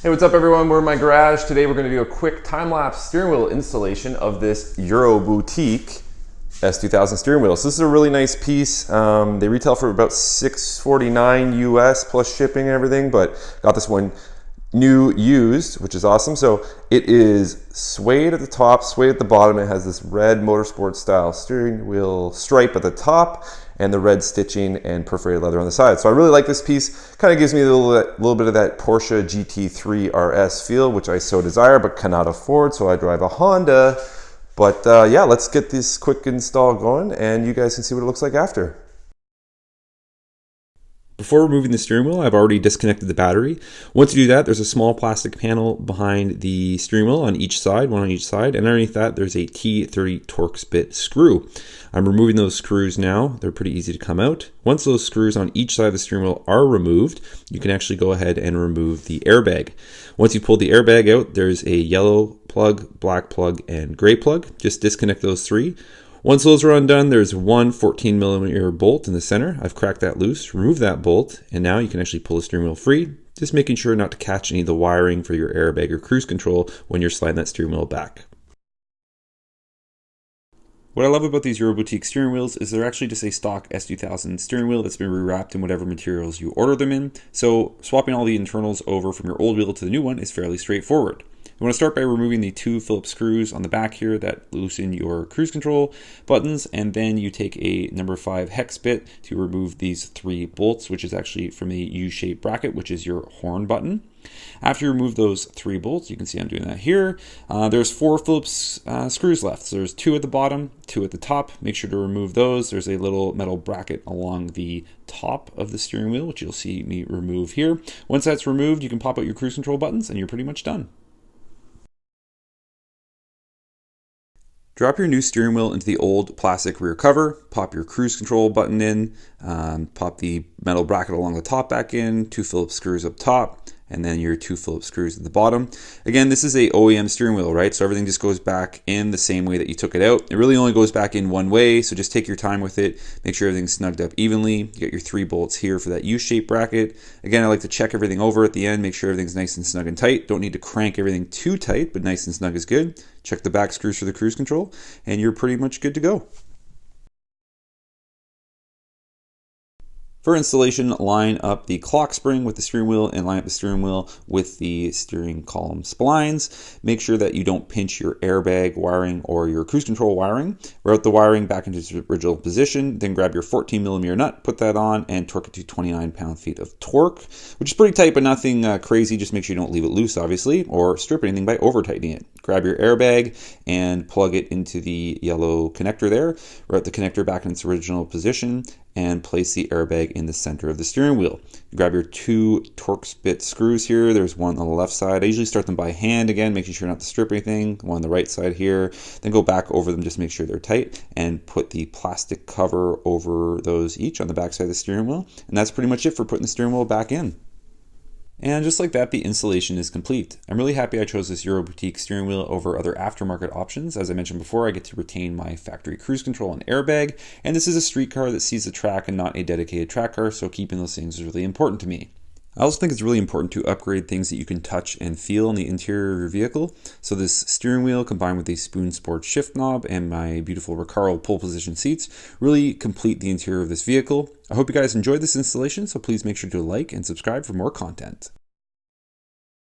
Hey, what's up everyone? We're in my garage. Today we're going to do a quick time-lapse steering wheel installation of this Euroboutique S2000 steering wheel. So this is a really nice piece. They retail for about $649 US plus shipping and everything, but got this one new used, which is awesome. So it is suede at the top, suede at the bottom. It has this red motorsport style steering wheel stripe at the top and the red stitching and perforated leather on the side. So I really like this piece. Kind of gives me a little bit of that Porsche GT3 RS feel, which I so desire, but cannot afford. So I drive a Honda. But yeah, let's get this quick install going and you guys can see what it looks like after. Before removing the steering wheel, I've already disconnected the battery. Once you do that, there's a small plastic panel behind the steering wheel on each side, one on each side, and underneath that there's a T30 Torx bit screw. I'm removing those screws now. They're pretty easy to come out. Once those screws on each side of the steering wheel are removed, you can actually go ahead and remove the airbag. Once you pull the airbag out, there's a yellow plug, black plug, and gray plug. Just disconnect those three. Once those are undone, there's one 14mm bolt in the center. I've cracked that loose, remove that bolt, and now you can actually pull the steering wheel free, just making sure not to catch any of the wiring for your airbag or cruise control when you're sliding that steering wheel back. What I love about these Euroboutique steering wheels is they're actually just a stock S2000 steering wheel that's been rewrapped in whatever materials you order them in, so swapping all the internals over from your old wheel to the new one is fairly straightforward. You want to start by removing the two Phillips screws on the back here that loosen your cruise control buttons, and then you take a number 5 hex bit to remove these 3 bolts, which is actually from the U-shaped bracket, which is your horn button. After you remove those 3 bolts, you can see I'm doing that here. There's 4 Phillips screws left. So there's 2 at the bottom, 2 at the top. Make sure to remove those. There's a little metal bracket along the top of the steering wheel, which you'll see me remove here. Once that's removed, you can pop out your cruise control buttons and you're pretty much done. Drop your new steering wheel into the old plastic rear cover, pop your cruise control button in, pop the metal bracket along the top back in, 2 Phillips screws up top, and then your 2 Phillips screws at the bottom. Again, this is a OEM steering wheel, right? So everything just goes back in the same way that you took it out. It really only goes back in one way, so just take your time with it. Make sure everything's snugged up evenly. You got your 3 bolts here for that U-shaped bracket. Again, I like to check everything over at the end, make sure everything's nice and snug and tight. Don't need to crank everything too tight, but nice and snug is good. Check the back screws for the cruise control, and you're pretty much good to go. For installation, line up the clock spring with the steering wheel and line up the steering wheel with the steering column splines. Make sure that you don't pinch your airbag wiring or your cruise control wiring. Route the wiring back into its original position, then grab your 14mm nut, put that on, and torque it to 29 pound-feet of torque, which is pretty tight, but nothing crazy. Just make sure you don't leave it loose, obviously, or strip anything by over-tightening it. Grab your airbag and plug it into the yellow connector there. Route the connector back in its original position and place the airbag in the center of the steering wheel. You grab your 2 Torx bit screws here. There's one on the left side. I usually start them by hand again, making sure not to strip anything. One on the right side here. Then go back over them, just make sure they're tight, and put the plastic cover over those each on the back side of the steering wheel. And that's pretty much it for putting the steering wheel back in. And just like that, the installation is complete. I'm really happy I chose this Euroboutique steering wheel over other aftermarket options. As I mentioned before, I get to retain my factory cruise control and airbag, and this is a street car that sees the track and not a dedicated track car, so keeping those things is really important to me. I also think it's really important to upgrade things that you can touch and feel in the interior of your vehicle. So this steering wheel combined with a Spoon Sport shift knob and my beautiful Recaro pole position seats really complete the interior of this vehicle. I hope you guys enjoyed this installation, so please make sure to like and subscribe for more content.